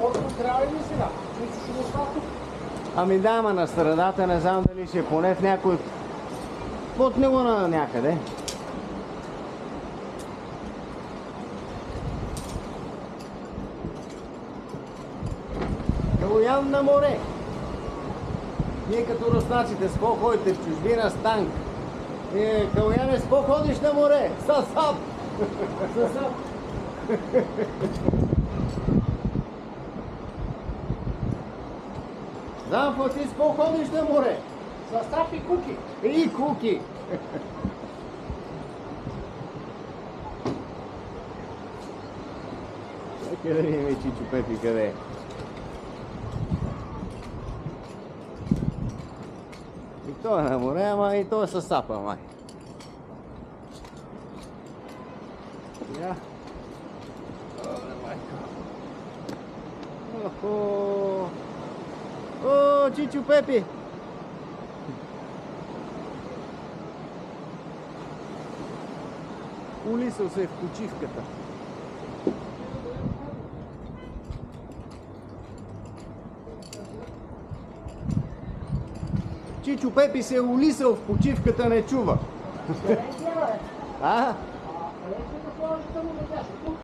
Спортно трябва ли сега? Мислиш, ще го остава тук? Ами да, ама на средата не знам дали ще е поне в някой... Путни го на някъде. Калоян на море. Ние като руснаците, с какво ходите в чужбина с танк? Калояне, с какво ходиш на море? Със сап! За сап. Знам, ти с какво ходиш на море? За сап и куки. И куки! Чакай да видим Чичо Пепи къде е. И той е на море, ама и той е със сапа, май. Я. Оле, майко. Охо. О, Чичо Пепи! Улисал се в почивката. Чичо Пепи се е улисал в почивката, не чува. А?